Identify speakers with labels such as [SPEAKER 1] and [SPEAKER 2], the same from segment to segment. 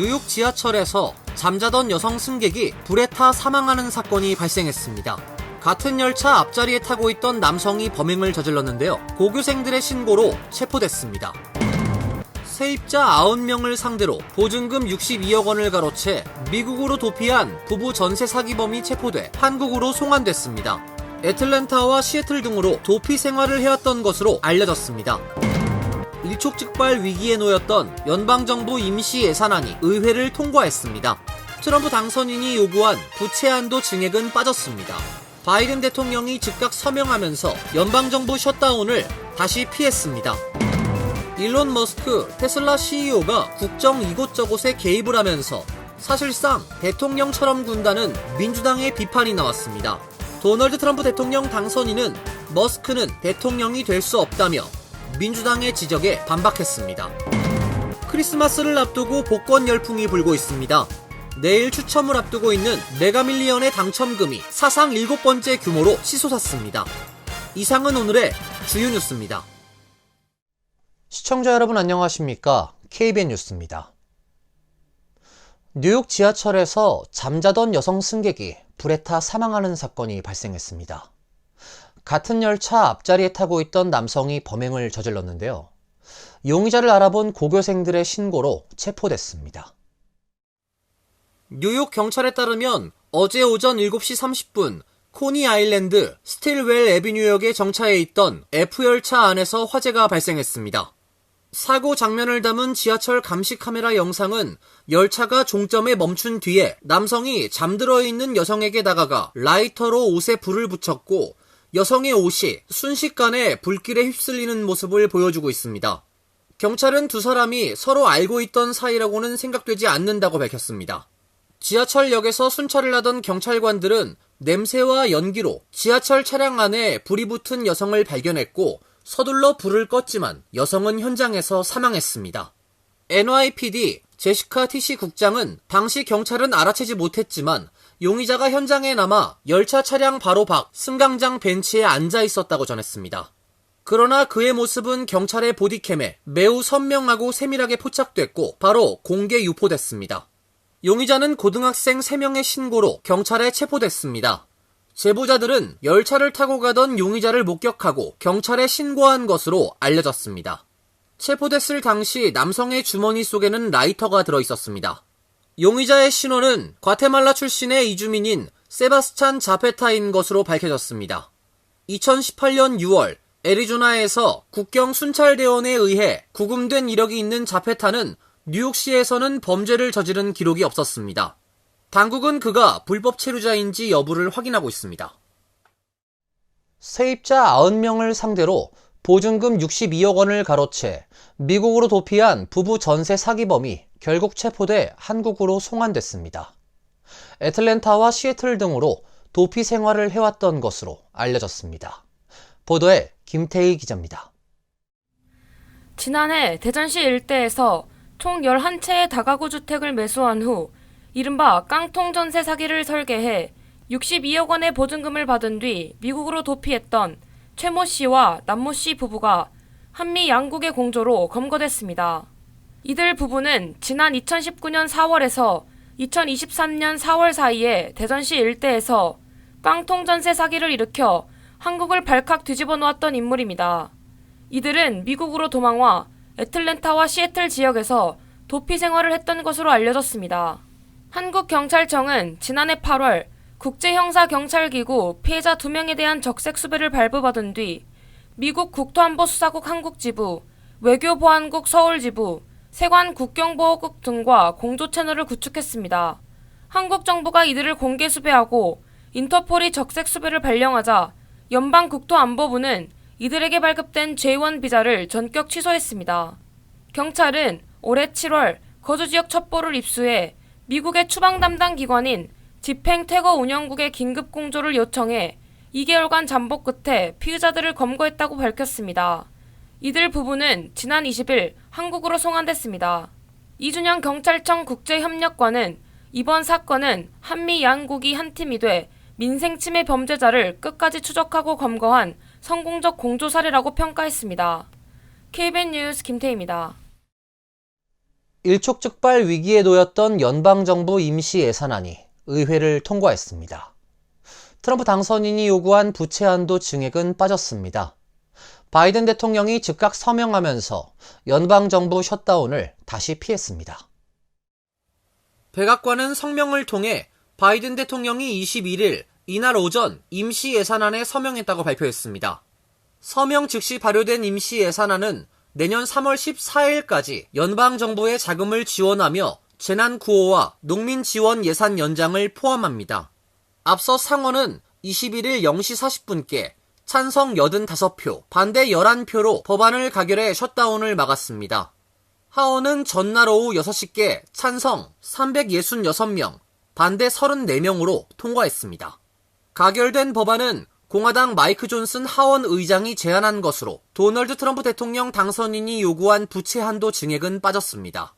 [SPEAKER 1] 뉴욕 지하철에서 잠자던 여성 승객이 불에 타 사망하는 사건이 발생했습니다. 같은 열차 앞자리에 타고 있던 남성이 범행을 저질렀는데요. 고교생들의 신고로 체포됐습니다. 세입자 90명을 상대로 보증금 62억 원을 가로채 미국으로 도피한 부부 전세 사기범이 체포돼 한국으로 송환됐습니다. 애틀랜타와 시애틀 등으로 도피 생활을 해왔던 것으로 알려졌습니다. 일촉즉발 위기에 놓였던 연방정부 임시 예산안이 의회를 통과했습니다. 트럼프 당선인이 요구한 부채 한도 증액은 빠졌습니다. 바이든 대통령이 즉각 서명하면서 연방정부 셧다운을 다시 피했습니다. 일론 머스크 테슬라 CEO가 국정 이곳저곳에 개입을 하면서 사실상 대통령처럼 군다는 민주당의 비판이 나왔습니다. 도널드 트럼프 대통령 당선인은 머스크는 대통령이 될 수 없다며 민주당의 지적에 반박했습니다. 크리스마스를 앞두고 복권 열풍이 불고 있습니다. 내일 추첨을 앞두고 있는 메가밀리언의 당첨금이 사상 7번째 규모로 치솟았습니다. 이상은 오늘의 주요 뉴스입니다. 시청자 여러분 안녕하십니까? KBN 뉴스입니다. 뉴욕 지하철에서 잠자던 여성 승객이 불에 타 사망하는 사건이 발생했습니다. 같은 열차 앞자리에 타고 있던 남성이 범행을 저질렀는데요. 용의자를 알아본 고교생들의 신고로 체포됐습니다. 뉴욕 경찰에 따르면 어제 오전 7시 30분 코니 아일랜드 스틸웰 애비뉴역에 정차해 있던 F열차 안에서 화재가 발생했습니다. 사고 장면을 담은 지하철 감시 카메라 영상은 열차가 종점에 멈춘 뒤에 남성이 잠들어 있는 여성에게 다가가 라이터로 옷에 불을 붙였고 여성의 옷이 순식간에 불길에 휩쓸리는 모습을 보여주고 있습니다. 경찰은 두 사람이 서로 알고 있던 사이라고는 생각되지 않는다고 밝혔습니다. 지하철역에서 순찰을 하던 경찰관들은 냄새와 연기로 지하철 차량 안에 불이 붙은 여성을 발견했고 서둘러 불을 껐지만 여성은 현장에서 사망했습니다. NYPD 제시카 티시 국장은 당시 경찰은 알아채지 못했지만 용의자가 현장에 남아 열차 차량 바로 밖 승강장 벤치에 앉아 있었다고 전했습니다. 그러나 그의 모습은 경찰의 보디캠에 매우 선명하고 세밀하게 포착됐고 바로 공개 유포됐습니다. 용의자는 고등학생 3명의 신고로 경찰에 체포됐습니다. 제보자들은 열차를 타고 가던 용의자를 목격하고 경찰에 신고한 것으로 알려졌습니다. 체포됐을 당시 남성의 주머니 속에는 라이터가 들어있었습니다. 용의자의 신원은 과테말라 출신의 이주민인 세바스찬 자페타인 것으로 밝혀졌습니다. 2018년 6월 애리조나에서 국경 순찰대원에 의해 구금된 이력이 있는 자페타는 뉴욕시에서는 범죄를 저지른 기록이 없었습니다. 당국은 그가 불법 체류자인지 여부를 확인하고 있습니다. 세입자 90명을 상대로 보증금 62억 원을 가로채 미국으로 도피한 부부 전세 사기범이 결국 체포돼 한국으로 송환됐습니다. 애틀랜타와 시애틀 등으로 도피 생활을 해왔던 것으로 알려졌습니다. 보도에 김태희 기자입니다.
[SPEAKER 2] 지난해 대전시 일대에서 총 11채의 다가구 주택을 매수한 후 이른바 깡통 전세 사기를 설계해 62억 원의 보증금을 받은 뒤 미국으로 도피했던 최모 씨와 남모 씨 부부가 한미 양국의 공조로 검거됐습니다. 이들 부부는 지난 2019년 4월에서 2023년 4월 사이에 대전시 일대에서 깡통 전세 사기를 일으켜 한국을 발칵 뒤집어 놓았던 인물입니다. 이들은 미국으로 도망와 애틀랜타와 시애틀 지역에서 도피 생활을 했던 것으로 알려졌습니다. 한국경찰청은 지난해 8월 국제형사경찰기구 피해자 2명에 대한 적색 수배를 발부받은 뒤 미국 국토안보수사국 한국지부, 외교보안국 서울지부, 세관 국경보호국 등과 공조 채널을 구축했습니다. 한국 정부가 이들을 공개 수배하고 인터폴이 적색 수배를 발령하자 연방국토안보부는 이들에게 발급된 J1 비자를 전격 취소했습니다. 경찰은 올해 7월 거주지역 첩보를 입수해 미국의 추방 담당 기관인 집행퇴거운영국의 긴급 공조를 요청해 2개월간 잠복 끝에 피의자들을 검거했다고 밝혔습니다. 이들 부부는 지난 20일 한국으로 송환됐습니다. 이준영 경찰청 국제협력관은 이번 사건은 한미 양국이 한 팀이 돼 민생침해 범죄자를 끝까지 추적하고 검거한 성공적 공조 사례라고 평가했습니다. KBN 뉴스 김태희입니다.
[SPEAKER 1] 일촉즉발 위기에 놓였던 연방정부 임시 예산안이 의회를 통과했습니다. 트럼프 당선인이 요구한 부채 한도 증액은 빠졌습니다. 바이든 대통령이 즉각 서명하면서 연방정부 셧다운을 다시 피했습니다. 백악관은 성명을 통해 바이든 대통령이 21일 이날 오전 임시 예산안에 서명했다고 발표했습니다. 서명 즉시 발효된 임시 예산안은 내년 3월 14일까지 연방정부의 자금을 지원하며 재난구호와 농민지원 예산 연장을 포함합니다. 앞서 상원은 21일 0시 40분께 찬성 85표, 반대 11표로 법안을 가결해 셧다운을 막았습니다. 하원은 전날 오후 6시께 찬성 366명, 반대 34명으로 통과했습니다. 가결된 법안은 공화당 마이크 존슨 하원 의장이 제안한 것으로 도널드 트럼프 대통령 당선인이 요구한 부채 한도 증액은 빠졌습니다.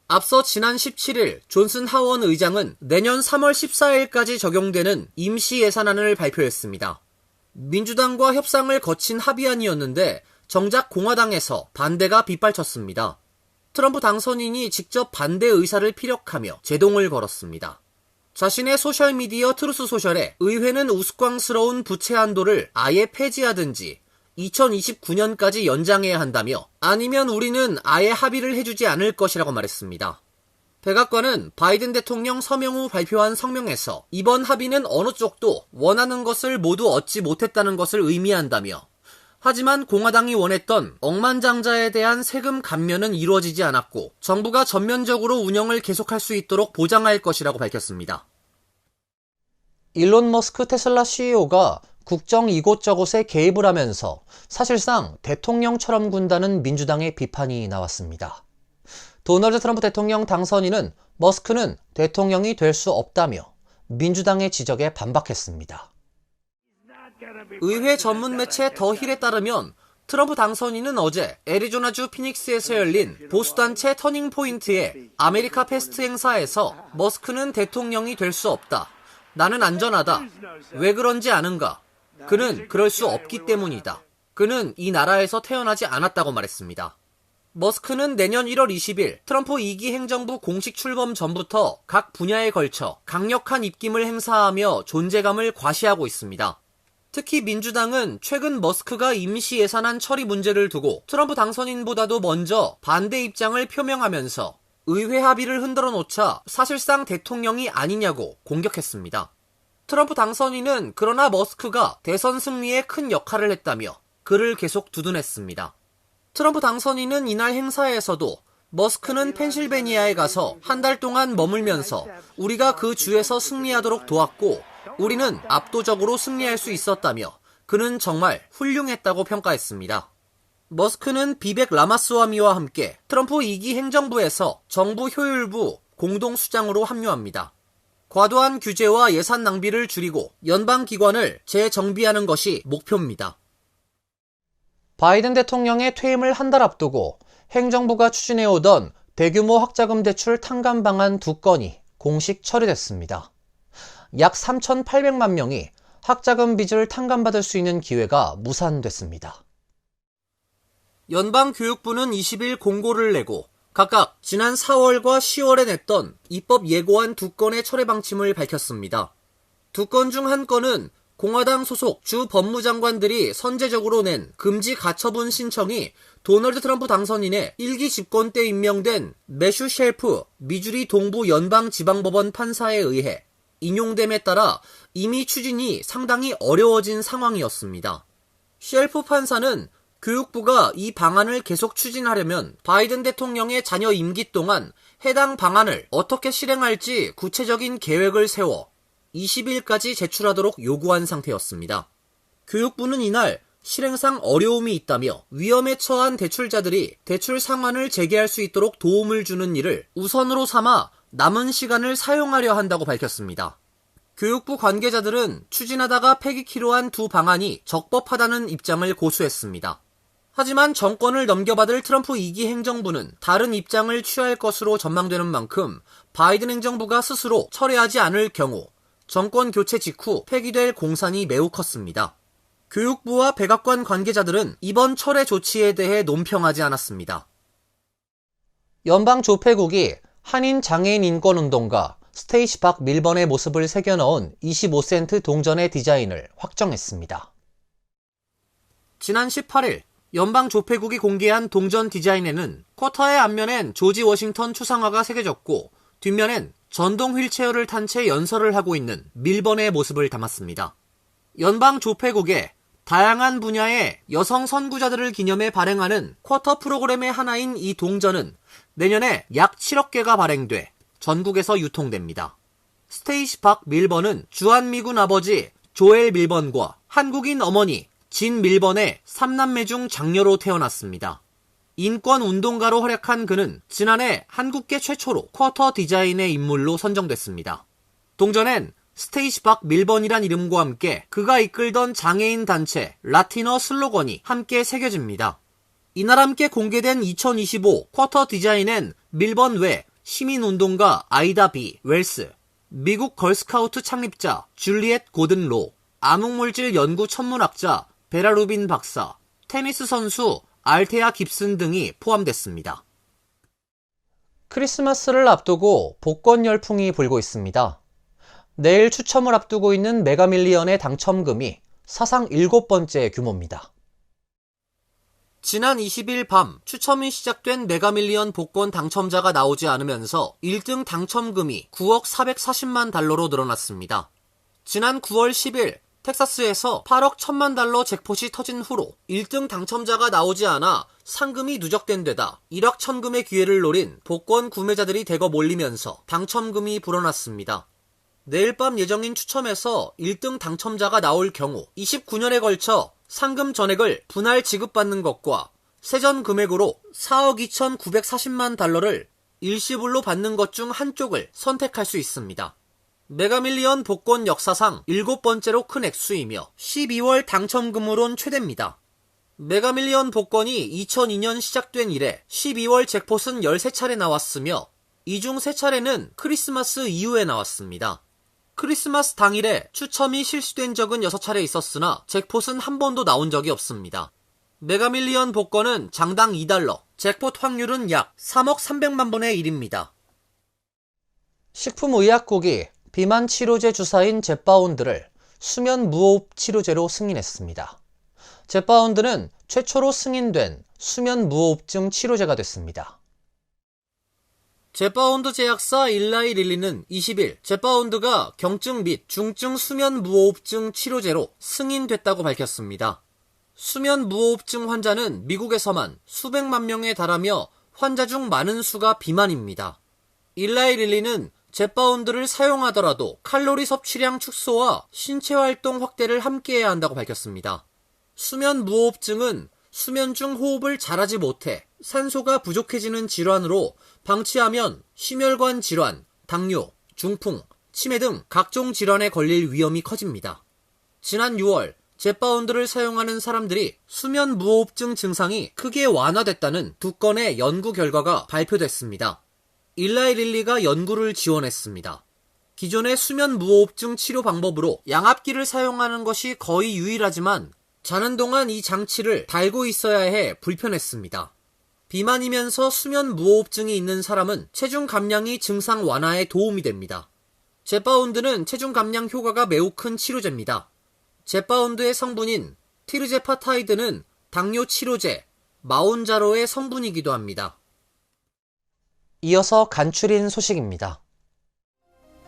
[SPEAKER 1] 앞서 지난 17일 존슨 하원 의장은 내년 3월 14일까지 적용되는 임시 예산안을 발표했습니다. 민주당과 협상을 거친 합의안이었는데 정작 공화당에서 반대가 빗발쳤습니다. 트럼프 당선인이 직접 반대 의사를 피력하며 제동을 걸었습니다. 자신의 소셜미디어 트루스 소셜에 의회는 우스꽝스러운 부채 한도를 아예 폐지하든지 2029년까지 연장해야 한다며 아니면 우리는 아예 합의를 해주지 않을 것이라고 말했습니다. 백악관은 바이든 대통령 서명 후 발표한 성명에서 이번 합의는 어느 쪽도 원하는 것을 모두 얻지 못했다는 것을 의미한다며 하지만 공화당이 원했던 억만장자에 대한 세금 감면은 이루어지지 않았고 정부가 전면적으로 운영을 계속할 수 있도록 보장할 것이라고 밝혔습니다. 일론 머스크 테슬라 CEO가 국정 이곳저곳에 개입을 하면서 사실상 대통령처럼 군다는 민주당의 비판이 나왔습니다. 도널드 트럼프 대통령 당선인은 머스크는 대통령이 될 수 없다며 민주당의 지적에 반박했습니다. 의회 전문 매체 더 힐에 따르면 트럼프 당선인은 어제 애리조나주 피닉스에서 열린 보수단체 터닝포인트의 아메리카 페스트 행사에서 머스크는 대통령이 될 수 없다. 나는 안전하다. 왜 그런지 아는가? 그는 그럴 수 없기 때문이다. 그는 이 나라에서 태어나지 않았다고 말했습니다. 머스크는 내년 1월 20일 트럼프 2기 행정부 공식 출범 전부터 각 분야에 걸쳐 강력한 입김을 행사하며 존재감을 과시하고 있습니다. 특히 민주당은 최근 머스크가 임시 예산안 처리 문제를 두고 트럼프 당선인보다도 먼저 반대 입장을 표명하면서 의회 합의를 흔들어 놓자 사실상 대통령이 아니냐고 공격했습니다. 트럼프 당선인은 그러나 머스크가 대선 승리에 큰 역할을 했다며 그를 계속 두둔했습니다. 트럼프 당선인은 이날 행사에서도 머스크는 펜실베니아에 가서 한 달 동안 머물면서 우리가 그 주에서 승리하도록 도왔고 우리는 압도적으로 승리할 수 있었다며 그는 정말 훌륭했다고 평가했습니다. 머스크는 비백 라마스와미와 함께 트럼프 2기 행정부에서 정부 효율부 공동수장으로 합류합니다. 과도한 규제와 예산 낭비를 줄이고 연방기관을 재정비하는 것이 목표입니다. 바이든 대통령의 퇴임을 한 달 앞두고 행정부가 추진해오던 대규모 학자금 대출 탕감 방안 2건이 공식 처리됐습니다. 약 3,800만 명이 학자금 빚을 탕감받을 수 있는 기회가 무산됐습니다. 연방교육부는 20일 공고를 내고 각각 지난 4월과 10월에 냈던 입법 예고안 2건의 철회 방침을 밝혔습니다. 2건 중 한 건은 공화당 소속 주 법무장관들이 선제적으로 낸 금지 가처분 신청이 도널드 트럼프 당선인의 1기 집권 때 임명된 매슈 쉘프 미주리 동부 연방지방법원 판사에 의해 인용됨에 따라 이미 추진이 상당히 어려워진 상황이었습니다. 쉘프 판사는 교육부가 이 방안을 계속 추진하려면 바이든 대통령의 자녀 임기 동안 해당 방안을 어떻게 실행할지 구체적인 계획을 세워 20일까지 제출하도록 요구한 상태였습니다. 교육부는 이날 실행상 어려움이 있다며 위험에 처한 대출자들이 대출 상환을 재개할 수 있도록 도움을 주는 일을 우선으로 삼아 남은 시간을 사용하려 한다고 밝혔습니다. 교육부 관계자들은 추진하다가 폐기키로 한 2 방안이 적법하다는 입장을 고수했습니다. 하지만 정권을 넘겨받을 트럼프 2기 행정부는 다른 입장을 취할 것으로 전망되는 만큼 바이든 행정부가 스스로 철회하지 않을 경우 정권 교체 직후 폐기될 공산이 매우 컸습니다. 교육부와 백악관 관계자들은 이번 철회 조치에 대해 논평하지 않았습니다. 연방조폐국이 한인 장애인 인권운동가 스테이시 박 밀번의 모습을 새겨넣은 25센트 동전의 디자인을 확정했습니다. 지난 18일 연방조폐국이 공개한 동전 디자인에는 쿼터의 앞면엔 조지 워싱턴 추상화가 새겨졌고 뒷면엔 전동 휠체어를 탄 채 연설을 하고 있는 밀번의 모습을 담았습니다. 연방조폐국의 다양한 분야의 여성 선구자들을 기념해 발행하는 쿼터 프로그램의 하나인 이 동전은 내년에 약 7억 개가 발행돼 전국에서 유통됩니다. 스테이시 박 밀번은 주한미군 아버지 조엘 밀번과 한국인 어머니 진 밀번의 3남매 중 장녀로 태어났습니다. 인권운동가로 활약한 그는 지난해 한국계 최초로 쿼터 디자인의 인물로 선정됐습니다. 동전엔 스테이시 박 밀번이란 이름과 함께 그가 이끌던 장애인 단체 라티너 슬로건이 함께 새겨집니다. 이날 함께 공개된 2025 쿼터 디자인엔 밀번 외 시민운동가 아이다 비 웰스, 미국 걸스카우트 창립자 줄리엣 고든 로, 암흑물질 연구 천문학자 베라 루빈 박사, 테니스 선수 알테아 깁슨 등이 포함됐습니다. 크리스마스를 앞두고 복권 열풍이 불고 있습니다. 내일 추첨을 앞두고 있는 메가밀리언의 당첨금이 사상 7번째 규모입니다. 지난 20일 밤 추첨이 시작된 메가밀리언 복권 당첨자가 나오지 않으면서 1등 당첨금이 9억 440만 달러로 늘어났습니다. 지난 9월 10일 텍사스에서 8억 1000만 달러 잭폿이 터진 후로 1등 당첨자가 나오지 않아 상금이 누적된 데다 1억 천금의 기회를 노린 복권 구매자들이 대거 몰리면서 당첨금이 불어났습니다. 내일 밤 예정인 추첨에서 1등 당첨자가 나올 경우 29년에 걸쳐 상금 전액을 분할 지급받는 것과 세전 금액으로 4억 2,940만 달러를 일시불로 받는 것 중 한쪽을 선택할 수 있습니다. 메가밀리언 복권 역사상 7번째로 큰 액수이며 12월 당첨금으론 최대입니다. 메가밀리언 복권이 2002년 시작된 이래 12월 잭폿은 13차례 나왔으며 이 중 3차례는 크리스마스 이후에 나왔습니다. 크리스마스 당일에 추첨이 실시된 적은 6차례 있었으나 잭폿은 한 번도 나온 적이 없습니다. 메가밀리언 복권은 장당 $2, 잭폿 확률은 약 3억 300만 분의 1입니다. 식품의약국이 비만 치료제 주사인 젯바운드를 수면 무호흡 치료제로 승인했습니다. 젯바운드는 최초로 승인된 수면 무호흡증 치료제가 됐습니다. 젯바운드 제약사 일라이 릴리는 20일 젯바운드가 경증 및 중증 수면 무호흡증 치료제로 승인됐다고 밝혔습니다. 수면 무호흡증 환자는 미국에서만 수백만 명에 달하며 환자 중 많은 수가 비만입니다. 일라이 릴리는 젯바운드를 사용하더라도 칼로리 섭취량 축소와 신체 활동 확대를 함께해야 한다고 밝혔습니다. 수면 무호흡증은 수면 중 호흡을 잘하지 못해 산소가 부족해지는 질환으로 방치하면 심혈관 질환, 당뇨, 중풍, 치매 등 각종 질환에 걸릴 위험이 커집니다. 지난 6월 젯바운드를 사용하는 사람들이 수면 무호흡증 증상이 크게 완화됐다는 2건의 연구 결과가 발표됐습니다. 일라이 릴리가 연구를 지원했습니다. 기존의 수면 무호흡증 치료 방법으로 양압기를 사용하는 것이 거의 유일하지만 자는 동안 이 장치를 달고 있어야 해 불편했습니다. 비만이면서 수면 무호흡증이 있는 사람은 체중 감량이 증상 완화에 도움이 됩니다. 젯바운드는 체중 감량 효과가 매우 큰 치료제입니다. 젯바운드의 성분인 티르제파타이드는 당뇨 치료제 마운자로의 성분이기도 합니다. 이어서 간추린 소식입니다.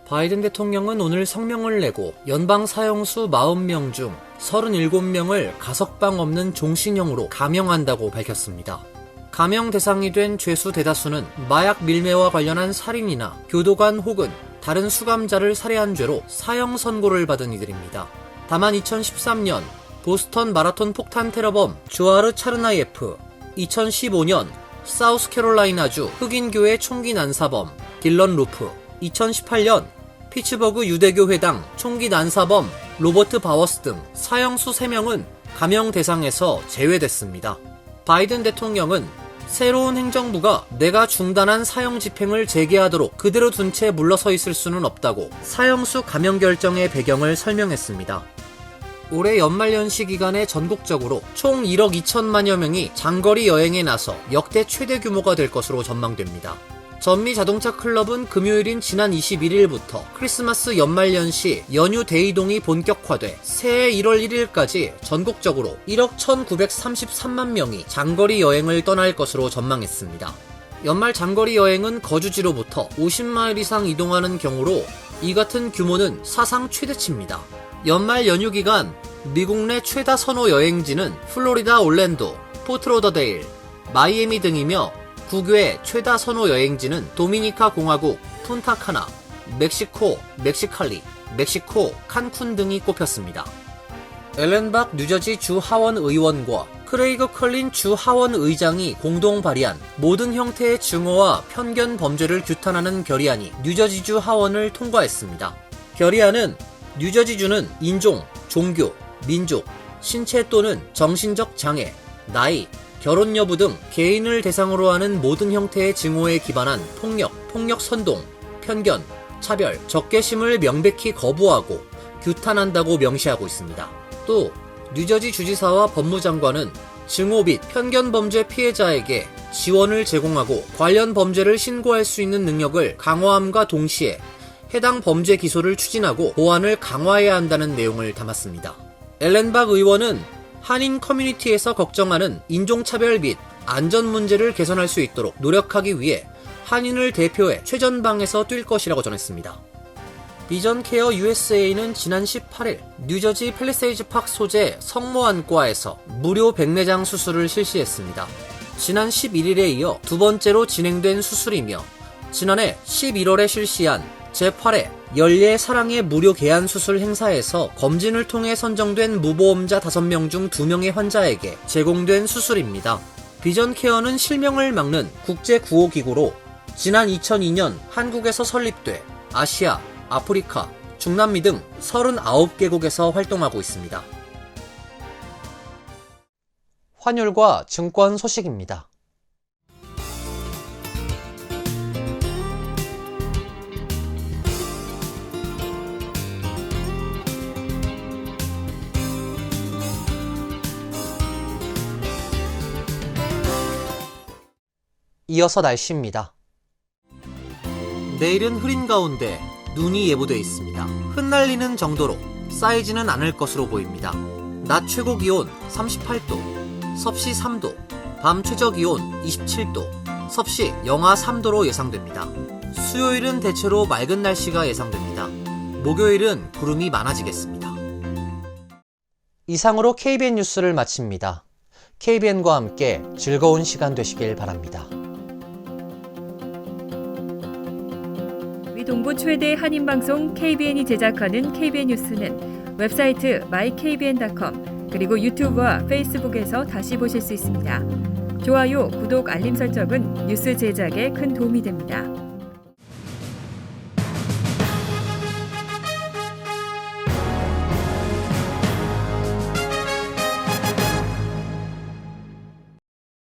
[SPEAKER 1] 바이든 대통령은 오늘 성명을 내고 연방 사형수 40명 중 37명을 가석방 없는 종신형으로 감형한다고 밝혔습니다. 감형 대상이 된 죄수 대다수는 마약 밀매와 관련한 살인이나 교도관 혹은 다른 수감자를 살해한 죄로 사형 선고를 받은 이들입니다. 다만 2013년 보스턴 마라톤 폭탄 테러범 주아르 차르나예프, 2015년 사우스캐롤라이나주 흑인교회 총기 난사범 딜런 루프, 2018년 피츠버그 유대교 회당 총기 난사범 로버트 바워스 등 사형수 3명은 감형 대상에서 제외됐습니다. 바이든 대통령은 새로운 행정부가 내가 중단한 사형 집행을 재개하도록 그대로 둔 채 물러서 있을 수는 없다고 사형수 감형 결정의 배경을 설명했습니다. 올해 연말연시 기간에 전국적으로 총 1억 2천만여 명이 장거리 여행에 나서 역대 최대 규모가 될 것으로 전망됩니다. 전미 자동차 클럽은 금요일인 지난 21일부터 크리스마스 연말연시 연휴 대이동이 본격화돼 새해 1월 1일까지 전국적으로 1억 1933만 명이 장거리 여행을 떠날 것으로 전망했습니다. 연말 장거리 여행은 거주지로부터 50마일 이상 이동하는 경우로 이 같은 규모는 사상 최대치입니다. 연말 연휴 기간 미국 내 최다 선호 여행지는 플로리다 올랜도, 포트로더데일, 마이애미 등이며 국외 최다 선호 여행지는 도미니카 공화국, 푼타카나, 멕시코, 멕시칼리, 멕시코, 칸쿤 등이 꼽혔습니다. 앨런 박 뉴저지 주 하원 의원과 크레이그 컬린 주 하원 의장이 공동 발의한 모든 형태의 증오와 편견 범죄를 규탄하는 결의안이 뉴저지주 하원을 통과했습니다. 결의안은 뉴저지주는 인종, 종교, 민족, 신체 또는 정신적 장애, 나이, 결혼 여부 등 개인을 대상으로 하는 모든 형태의 증오에 기반한 폭력 선동, 편견, 차별, 적개심을 명백히 거부하고 규탄한다고 명시하고 있습니다. 또 뉴저지 주지사와 법무장관은 증오 및 편견 범죄 피해자에게 지원을 제공하고 관련 범죄를 신고할 수 있는 능력을 강화함과 동시에 해당 범죄 기소를 추진하고 보완을 강화해야 한다는 내용을 담았습니다. 앨런 박 의원은 한인 커뮤니티에서 걱정하는 인종차별 및 안전 문제를 개선할 수 있도록 노력하기 위해 한인을 대표해 최전방에서 뛸 것이라고 전했습니다. 비전케어 USA는 지난 18일 뉴저지 팰리세이즈 팍 소재 성모안과에서 무료 백내장 수술을 실시했습니다. 지난 11일에 이어 두 번째로 진행된 수술이며 지난해 11월에 실시한 제8회 연례 사랑의 무료 개안 수술 행사에서 검진을 통해 선정된 무보험자 5명 중 2명의 환자에게 제공된 수술입니다. 비전케어는 실명을 막는 국제 구호기구로 지난 2002년 한국에서 설립돼 아시아, 아프리카, 중남미 등 39개국에서 활동하고 있습니다. 환율과 증권 소식입니다. 이어서 날씨입니다. 내일은 흐린 가운데 눈이 예보돼 있습니다. 흩날리는 정도로 쌓이지는 않을 것으로 보입니다. 낮 최고 기온 38도, 섭씨 3도, 밤 최저 기온 27도, 섭씨 영하 3도로 예상됩니다. 수요일은 대체로 맑은 날씨가 예상됩니다. 목요일은 구름이 많아지겠습니다. 이상으로 KBN 뉴스를 마칩니다. KBN과 함께 즐거운 시간 되시길 바랍니다.
[SPEAKER 3] 동부 최대 한인방송 KBN이 제작하는 KBN 뉴스는 웹사이트 mykbn.com 그리고 유튜브와 페이스북에서 다시 보실 수 있습니다. 좋아요, 구독, 알림 설정은 뉴스 제작에 큰 도움이 됩니다.